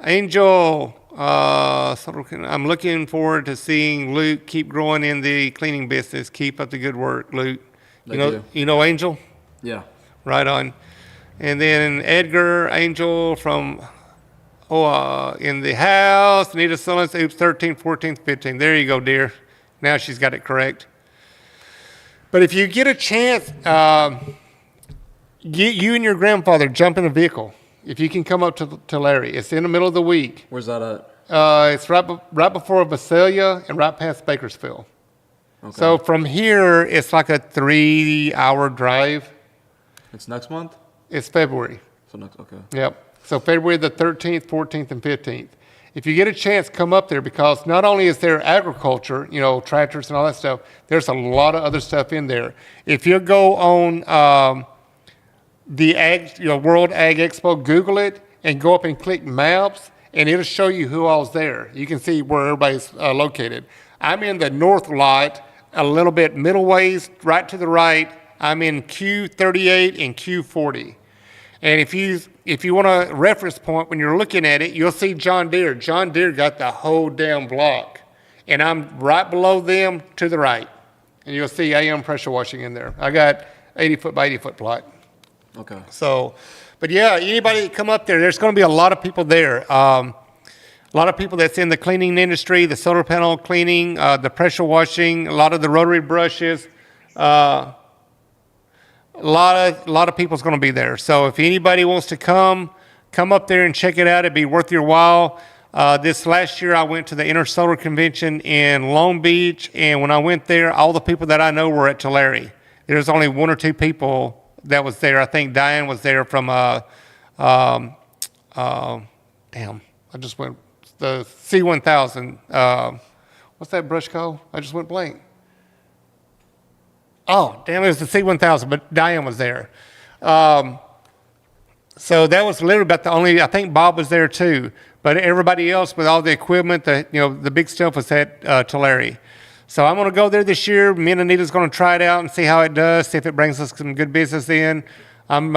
Angel, I'm looking forward to seeing Luke keep growing in the cleaning business. Keep up the good work, Luke. You know Angel? Yeah. Right on. And then Edgar, Angel from in the house. Anita Sullins, oops, 13th, 14th, 15th. There you go, dear. Now she's got it correct. But if you get a chance, you and your grandfather jump in a vehicle. If you can come up to Larry, it's in the middle of the week. Where's that at? It's right before Visalia and right past Bakersfield. Okay. So from here, it's like a 3-hour drive. It's next month? It's February. So next, okay. Yep. So February the 13th, 14th, and 15th. If you get a chance, come up there because not only is there agriculture, tractors and all that stuff, there's a lot of other stuff in there. If you go on the World Ag Expo, Google it and go up and click maps, and it'll show you who all's there. You can see where everybody's located. I'm in the north lot, a little bit middle ways, right to the right. I'm in Q38 and Q40. And if you want a reference point when you're looking at it, you'll see John Deere. John Deere got the whole damn block. And I'm right below them to the right. And you'll see AM pressure washing in there. I got 80-foot by 80-foot plot. Okay. So, but yeah, anybody that come up there, there's going to be a lot of people there. A lot of people that's in the cleaning industry, the solar panel cleaning, the pressure washing, a lot of the rotary brushes. A lot of people's going to be there. So if anybody wants to come up there and check it out. It'd be worth your while. This last year, I went to the Intersolar Convention in Long Beach, and when I went there, all the people that I know were at Tulare. There was only 1 or 2 people that was there. I think Diane was there from damn, I just went the C1000. What's that brush called? I just went blank. Oh, damn, it was the C1000, but Diane was there. So that was literally about the only, I think Bob was there too, but everybody else with all the equipment, the big stuff was at Tulare. So I'm going to go there this year. Me and Anita's going to try it out and see how it does, see if it brings us some good business in. I'm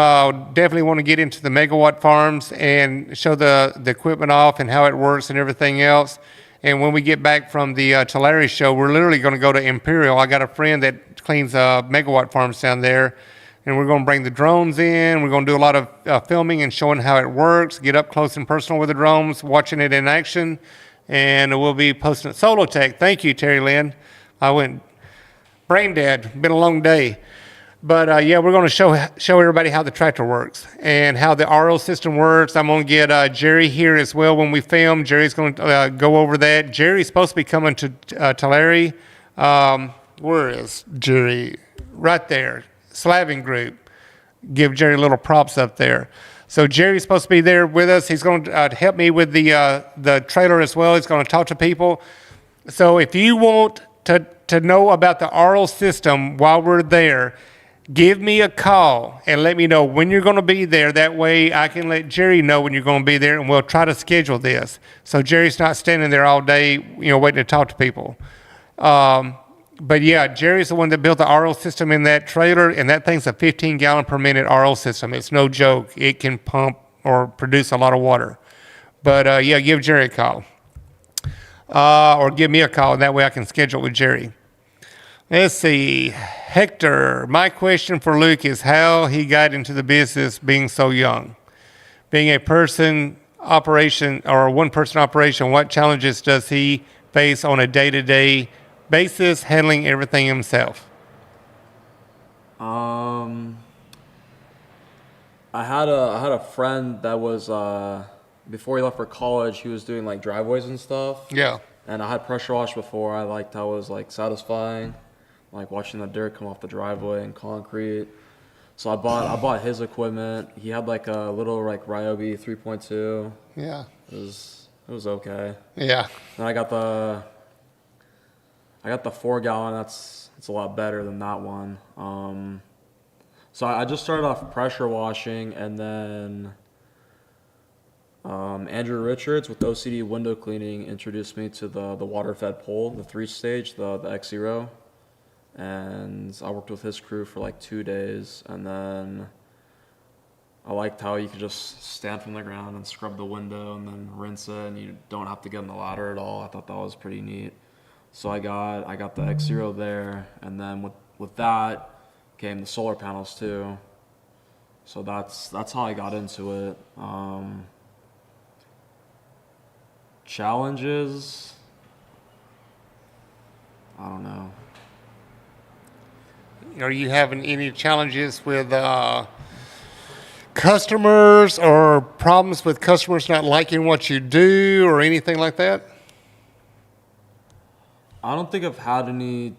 definitely want to get into the megawatt farms and show the equipment off and how it works and everything else. And when we get back from the Tulare show, we're literally going to go to Imperial. I got a friend that cleans megawatt farms down there, and we're going to bring the drones in. We're going to do a lot of filming and showing how it works, get up close and personal with the drones, watching it in action, and we'll be posting it. Solotech, thank you, Terry Lynn. I went brain dead. Been a long day. But yeah, we're going to show everybody how the tractor works and how the RO system works. I'm going to get Jerry here as well when we film. Jerry's going to go over that. Jerry's supposed to be coming to Tulare. Where is Jerry? Right there. Slavin Group. Give Jerry little props up there. So Jerry's supposed to be there with us. He's going to help me with the trailer as well. He's going to talk to people. So if you want to know about the RO system while we're there, give me a call and let me know when you're going to be there. That way I can let Jerry know when you're going to be there, and we'll try to schedule this. So Jerry's not standing there all day, waiting to talk to people. But yeah, Jerry's the one that built the RO system in that trailer, and that thing's a 15-gallon per minute RO system. It's no joke. It can pump or produce a lot of water. But yeah, give Jerry a call. Or give me a call, and that way I can schedule with Jerry. Let's see. Hector, my question for Luke is how he got into the business being so young. Being a person operation or a one-person operation, what challenges does he face on a day-to-day basis handling everything himself? I had a friend that was before he left for college, he was doing like driveways and stuff. Yeah. And I had pressure wash before. I liked how it was like satisfying, like watching the dirt come off the driveway and concrete. So I bought his equipment. He had like a little like Ryobi 3.2. Yeah. It was okay. Yeah. Then I got the 4-gallon. It's a lot better than that one. So I just started off pressure washing, and then Andrew Richards with OCD Window Cleaning introduced me to the water-fed pole, the 3-stage, the X0. And I worked with his crew for like 2 days, and then I liked how you could just stand from the ground and scrub the window and then rinse it, and you don't have to get on the ladder at all. I thought that was pretty neat. So I got the X0 there, and then with that came the solar panels too. So that's how I got into it. Challenges, I don't know. Are you having any challenges with customers or problems with customers not liking what you do or anything like that? I don't think I've had any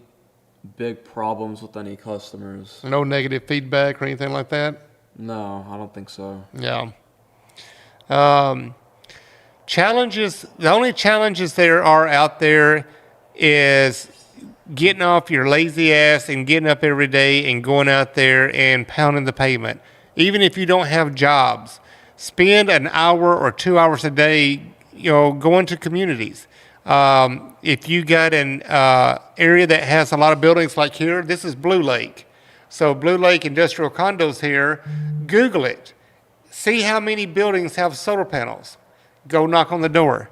big problems with any customers. No negative feedback or anything like that? No, I don't think so. Yeah. Challenges, the only challenges there are out there is getting off your lazy ass and getting up every day and going out there and pounding the pavement. Even if you don't have jobs, spend an hour or 2 hours a day, going to communities. If you got an area that has a lot of buildings like here, this is Blue Lake. So Blue Lake Industrial Condos here, Google it. See how many buildings have solar panels. Go knock on the door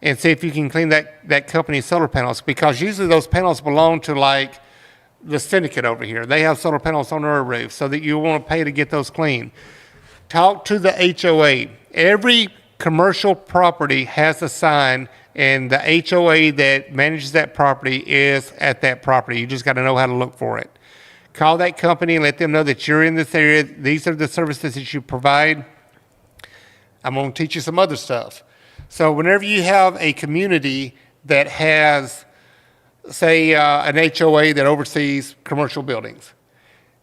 and see if you can clean that company's solar panels, because usually those panels belong to like the syndicate over here. They have solar panels on their roof, so that you want to pay to get those clean. Talk to the HOA. Every commercial property has a sign, and the HOA that manages that property is at that property. You just got to know how to look for it. Call that company and let them know that you're in this area. These are the services that you provide. I'm going to teach you some other stuff. So whenever you have a community that has, say, an HOA that oversees commercial buildings,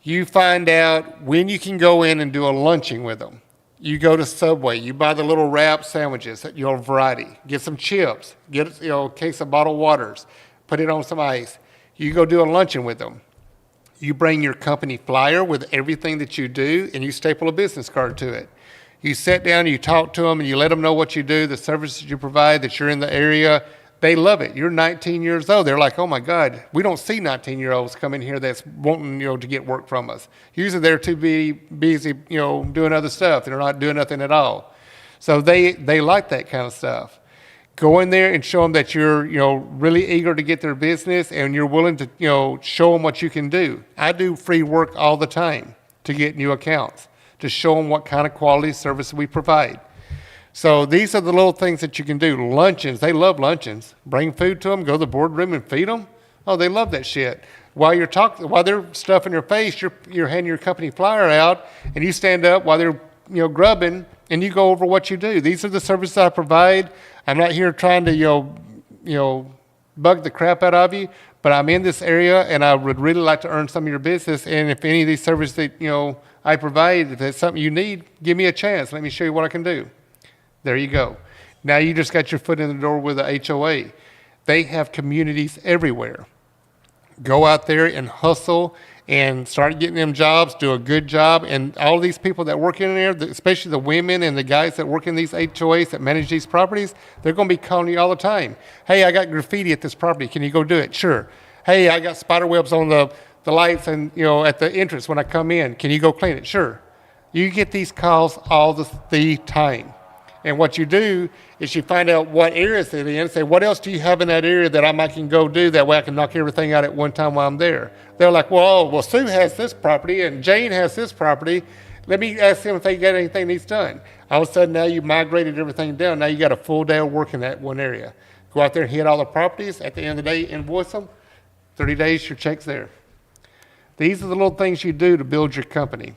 you find out when you can go in and do a lunching with them. You go to Subway, you buy the little wrap sandwiches, variety. Get some chips, get a case of bottled waters, put it on some ice. You go do a luncheon with them. You bring your company flyer with everything that you do, and you staple a business card to it. You sit down, you talk to them, and you let them know what you do, the services you provide, that you're in the area. They love it. You're 19 years old. They're like, oh my God, we don't see 19-year-olds come in here that's wanting, to get work from us. Usually they're too busy, doing other stuff. They're not doing nothing at all. So they like that kind of stuff. Go in there and show them that you're, really eager to get their business, and you're willing to, show them what you can do. I do free work all the time to get new accounts, to show them what kind of quality service we provide. So these are the little things that you can do. Luncheons, they love luncheons. Bring food to them, go to the boardroom and feed them. Oh, they love that shit. While they're stuffing their face, you're handing your company flyer out, and you stand up while they're, grubbing, and you go over what you do. These are the services I provide. I'm not here trying to, bug the crap out of you, but I'm in this area, and I would really like to earn some of your business. And if any of these services that, I provide, if it's something you need, give me a chance. Let me show you what I can do. There you go. Now you just got your foot in the door with the HOA. They have communities everywhere. Go out there and hustle and start getting them jobs, do a good job. And all these people that work in there, especially the women and the guys that work in these HOAs that manage these properties, they're going to be calling you all the time. Hey, I got graffiti at this property. Can you go do it? Sure. Hey, I got spider webs on the lights and, at the entrance when I come in. Can you go clean it? Sure. You get these calls all the time. And what you do is you find out what areas they're in and say, what else do you have in that area that I can go do? That way I can knock everything out at one time while I'm there. They're like, well, Sue has this property and Jane has this property. Let me ask them if they got anything needs done. All of a sudden now you migrated everything down. Now you got a full day of work in that one area. Go out there and hit all the properties. At the end of the day, invoice them. 30 days, your check's there. These are the little things you do to build your company.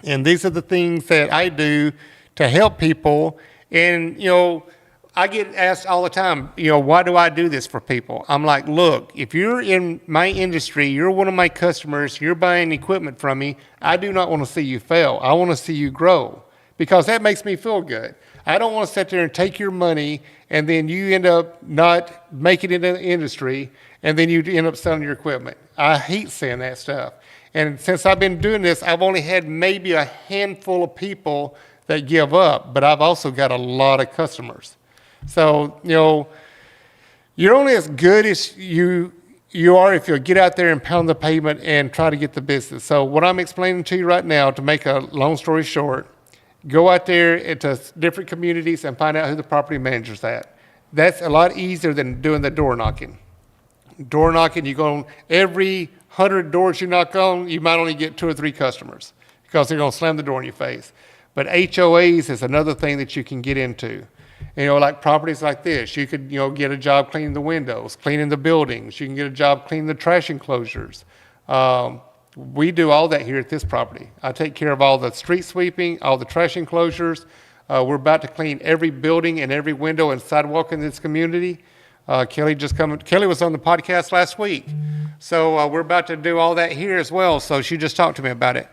And these are the things that I do to help people. And, I get asked all the time, why do I do this for people? I'm like, look, if you're in my industry, you're one of my customers, you're buying equipment from me, I do not want to see you fail. I want to see you grow, because that makes me feel good. I don't want to sit there and take your money and then you end up not making it in the industry and then you end up selling your equipment. I hate saying that stuff. And since I've been doing this, I've only had maybe a handful of people that give up, but I've also got a lot of customers. So, you're only as good as you are if you'll get out there and pound the pavement and try to get the business. So what I'm explaining to you right now, to make a long story short, go out there into different communities and find out who the property manager's at. That's a lot easier than doing the door knocking. Door knocking, you go on every 100 doors you knock on, you might only get 2 or 3 customers because they're going to slam the door in your face. But HOAs is another thing that you can get into. Like properties like this, you could, get a job cleaning the windows, cleaning the buildings. You can get a job cleaning the trash enclosures. We do all that here at this property. I take care of all the street sweeping, all the trash enclosures. We're about to clean every building and every window and sidewalk in this community. Kelly was on the podcast last week. So we're about to do all that here as well. So she just talked to me about it.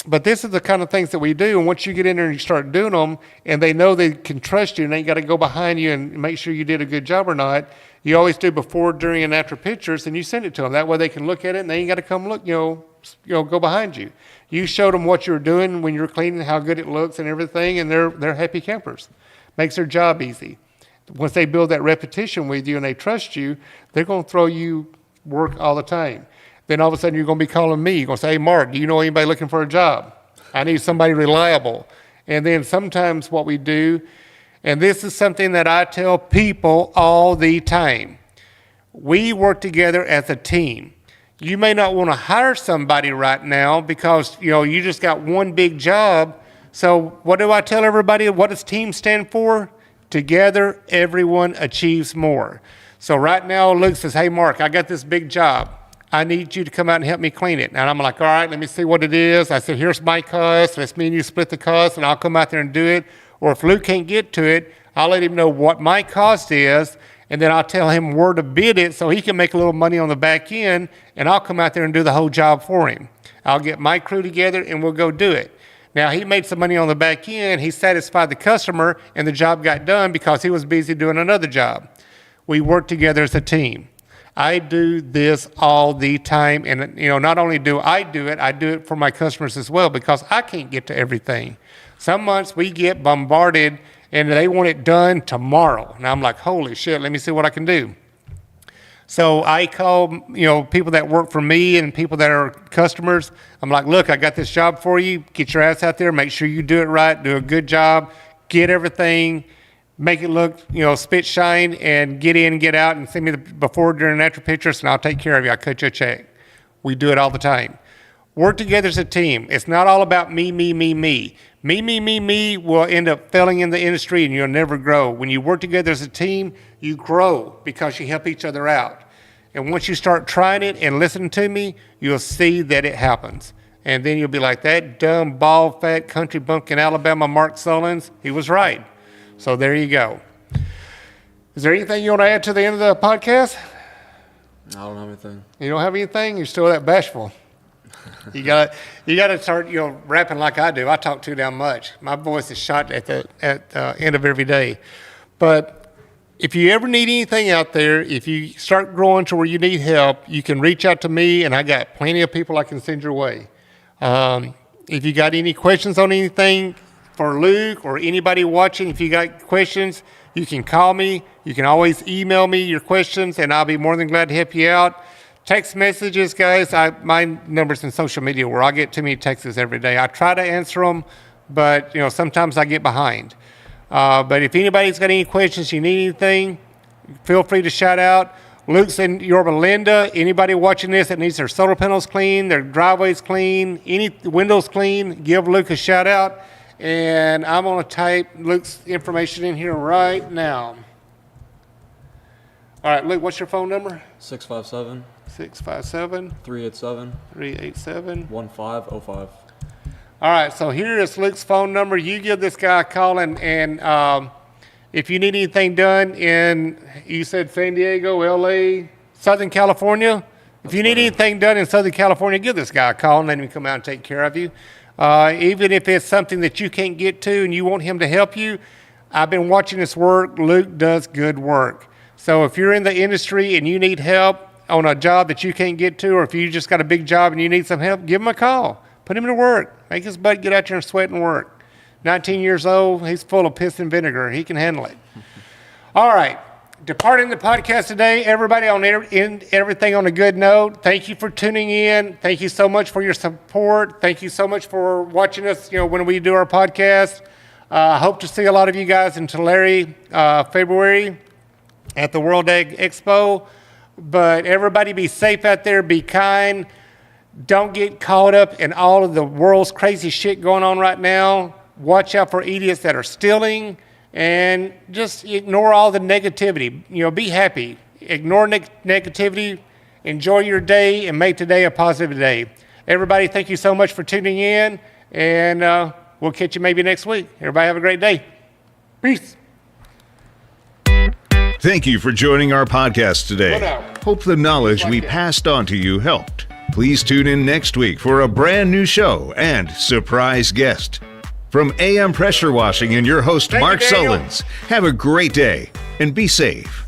But this is the kind of things that we do. And once you get in there and you start doing them and they know they can trust you and they ain't got to go behind you and make sure you did a good job or not, you always do before, during, and after pictures and you send it to them. That way they can look at it and they ain't got to come look, go behind you. You showed them what you're doing when you're cleaning, how good it looks and everything, and they're happy campers. Makes their job easy. Once they build that repetition with you and they trust you, they're going to throw you work all the time. Then all of a sudden you're going to be calling me. You're going to say, hey, Mark, do you know anybody looking for a job? I need somebody reliable. And then sometimes what we do, and this is something that I tell people all the time, we work together as a team. You may not want to hire somebody right now because, you just got one big job. So what do I tell everybody? What does team stand for? Together, everyone achieves more. So right now, Luke says, hey, Mark, I got this big job. I need you to come out and help me clean it. And I'm like, all right, let me see what it is. I said, here's my cost. Let's me and you split the cost, and I'll come out there and do it. Or if Luke can't get to it, I'll let him know what my cost is, and then I'll tell him where to bid it so he can make a little money on the back end, and I'll come out there and do the whole job for him. I'll get my crew together, and we'll go do it. Now, he made some money on the back end. He satisfied the customer, and the job got done because he was busy doing another job. We work together as a team. I do this all the time, and not only do I do it for my customers as well because I can't get to everything. Some months we get bombarded, and they want it done tomorrow. And I'm like, holy shit, let me see what I can do. So I call, people that work for me and people that are customers. I'm like, look, I got this job for you. Get your ass out there. Make sure you do it right. Do a good job. Get everything. Make it look, spit shine, and get in, get out, and send me the before, during, and after pictures, and I'll take care of you. I'll cut you a check. We do it all the time. Work together as a team. It's not all about me, me, me, me. Me will end up failing in the industry, and you'll never grow. When you work together as a team, you grow because you help each other out. And once you start trying it and listening to me, you'll see that it happens. And then you'll be like, that dumb, bald, fat, country bumpkin Alabama Mark Sullins, he was right. So there you go. Is there anything you want to add to the end of the podcast? I don't have anything. You don't have anything? You're still that bashful. You gotta start, rapping like I do. I talk too damn much. My voice is shot at the end of every day. But if you ever need anything out there, if you start growing to where you need help, you can reach out to me, and I got plenty of people I can send your way. If you got any questions on anything for Luke or anybody watching, if you got questions, you can call me. You can always email me your questions, and I'll be more than glad to help you out. Text messages, guys. My number's in social media where I get too many texts every day. I try to answer them, but sometimes I get behind. But if anybody's got any questions, you need anything, feel free to shout out. Luke's in Yorba Linda. Anybody watching this that needs their solar panels clean, their driveways clean, any windows clean, give Luke a shout out. And I'm going to type Luke's information in here right now. All right, Luke, what's your phone number? 657 387 1505. All right, so here is Luke's phone number. You give this guy a call, and if you need anything done in, you said San Diego, LA, Southern California. If you need anything done in Southern California, give this guy a call and let him come out and take care of you. Even if it's something that you can't get to and you want him to help you, I've been watching this work. Luke does good work. So if you're in the industry and you need help on a job that you can't get to, or if you just got a big job and you need some help, give him a call. Put him to work. Make his butt get out there and sweat and work. 19 years old, he's full of piss and vinegar. He can handle it. All right. Departing the podcast today, everybody end everything on a good note. Thank you for tuning in. Thank you so much for your support. Thank you so much for watching us, when we do our podcast. I hope to see a lot of you guys in Tulare, February at the World Egg Expo. But everybody be safe out there. Be kind. Don't get caught up in all of the world's crazy shit going on right now. Watch out for idiots that are stealing. And just ignore all the negativity. Be happy. Ignore negativity Enjoy your day and make today a positive day. Everybody, thank you so much for tuning in, and we'll catch you maybe next week. Everybody have a great day. Peace. Thank you for joining our podcast today. What up? Hope the knowledge we passed on to you helped. Please tune in next week for a brand new show and surprise guest. From AM Pressure Washing and your host, Thank you, Mark Daniel. Sullins, have a great day and be safe.